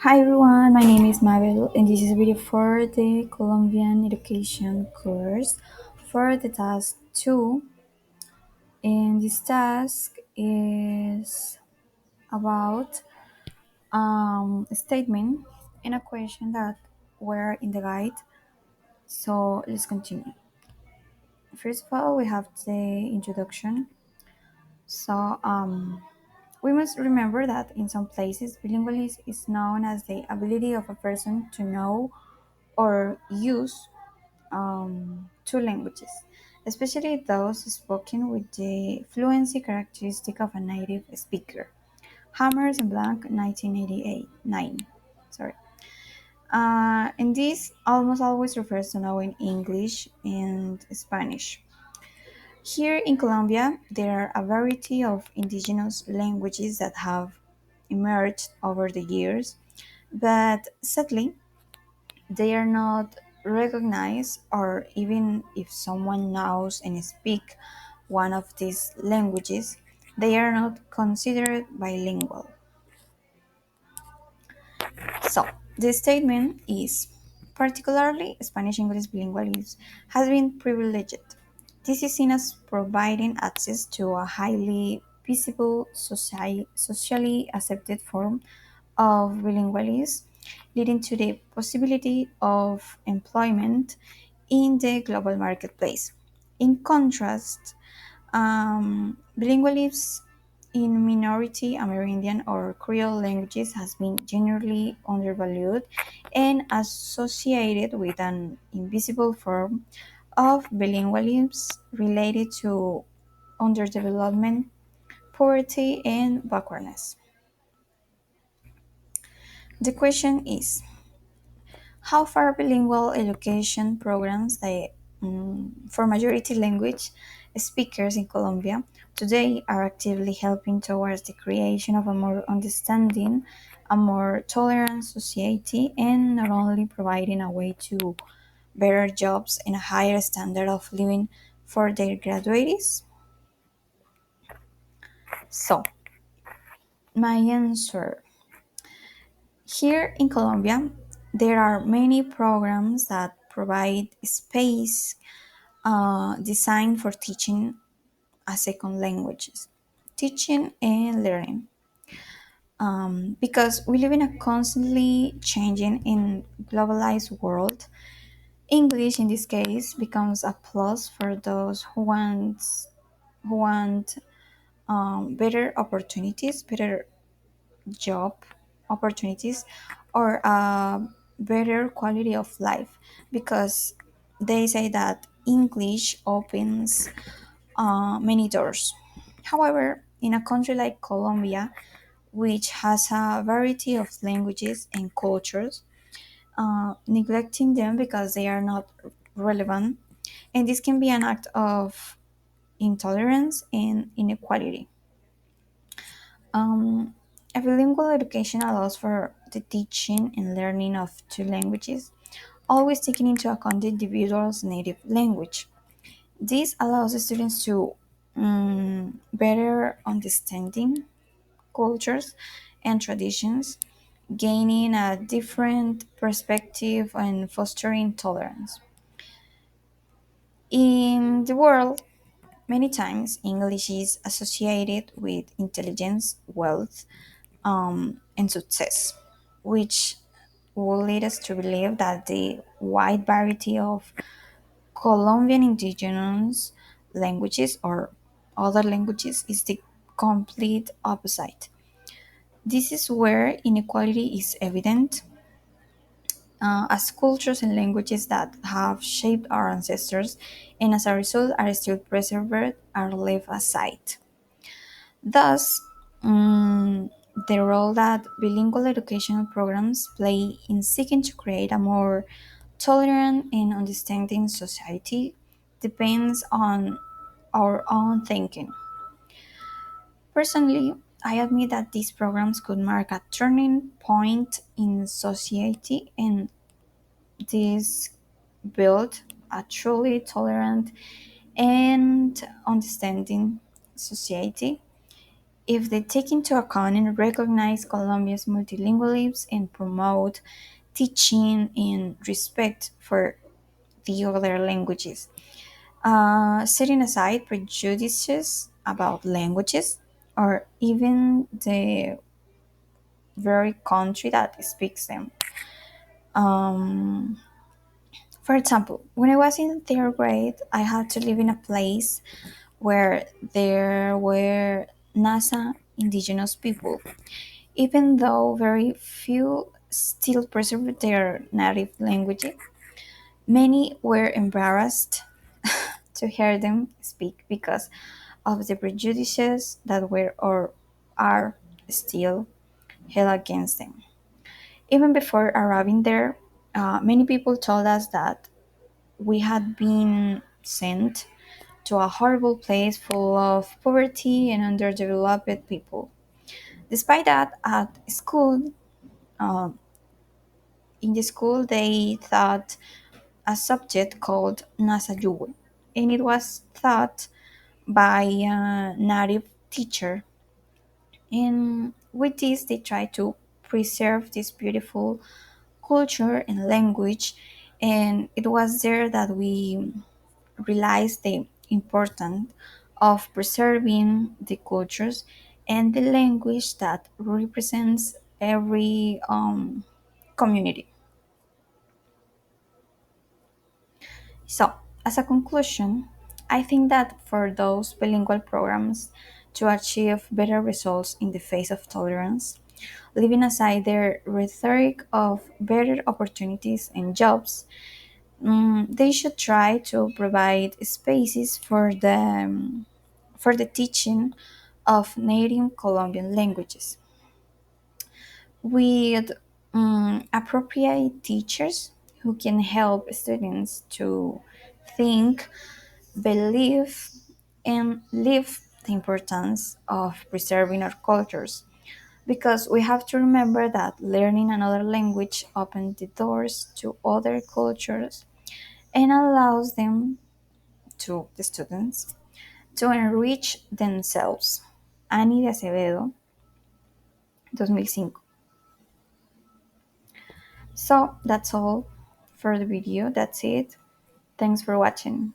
Hi everyone, my name is Mabel and this is a video for the Colombian education course for the task 2, and this task is about a statement and a question that were in the guide. So let's continue. First of all, we have the introduction. So we must remember that in some places bilingualism is known as the ability of a person to know or use two languages, especially those spoken with the fluency characteristic of a native speaker. Hammers and Blanc, 1988, 9. Sorry. And this almost always refers to knowing English and Spanish. Here in Colombia, there are a variety of indigenous languages that have emerged over the years, but sadly, they are not recognized, or even if someone knows and speak one of these languages, they are not considered bilingual. So the statement is particularly Spanish English bilingualism has been privileged. This is seen as providing access to a highly visible, socially accepted form of bilingualism, leading to the possibility of employment in the global marketplace. In contrast, bilingualism in minority Amerindian or Creole languages has been generally undervalued and associated with an invisible form of bilingualism related to underdevelopment, poverty, and backwardness. The question is, how far bilingual education programs for majority language speakers in Colombia today are actively helping towards the creation of a more understanding, a more tolerant society, and not only providing a way to better jobs and a higher standard of living for their graduates? So, my answer, here in Colombia, there are many programs that provide space designed for teaching a second languages, teaching and learning. Because we live in a constantly changing and globalized world, English in this case becomes a plus for those who want better opportunities, better job opportunities, or a better quality of life, because they say that English opens many doors. However, in a country like Colombia, which has a variety of languages and cultures, neglecting them because they are not relevant, and this can be an act of intolerance and inequality. Um, a bilingual education allows for the teaching and learning of two languages, always taking into account the individual's native language. This allows the students to better understanding cultures and traditions, gaining a different perspective and fostering tolerance. In the world, many times English is associated with intelligence, wealth, and success, which will lead us to believe that the wide variety of Colombian indigenous languages or other languages is the complete opposite. This is where inequality is evident, as cultures and languages that have shaped our ancestors and as a result are still preserved are left aside. Thus, the role that bilingual educational programs play in seeking to create a more tolerant and understanding society depends on our own thinking. Personally, I admit that these programs could mark a turning point in society, and this build a truly tolerant and understanding society. if they take into account and recognize Colombia's multilingualism and promote teaching and respect for the other languages, setting aside prejudices about languages or even the very country that speaks them. Um, for example, when I was in third grade, I had to live in a place where there were NASA indigenous people, even though very few still preserve their native language. Many were embarrassed to hear them speak because of the prejudices that were or are still held against them. Even before arriving there, many people told us that we had been sent to a horrible place full of poverty and underdeveloped people. Despite that, at school, uh, in the school, they taught a subject called Nasayuwe, and it was taught by a native teacher. And with this, they try to preserve this beautiful culture and language. And it was there that we realized the importance of preserving the cultures and the language that represents every community. So, as a conclusion, I think that for those bilingual programs to achieve better results in the face of tolerance, leaving aside their rhetoric of better opportunities and jobs, they should try to provide spaces for the teaching of native Colombian languages with appropriate teachers who can help students to think, believe, and live the importance of preserving our cultures. Because we have to remember that learning another language opens the doors to other cultures and allows them to the students to enrich themselves. Annie de Acevedo, 2005. So that's all for the video. That's it. Thanks for watching.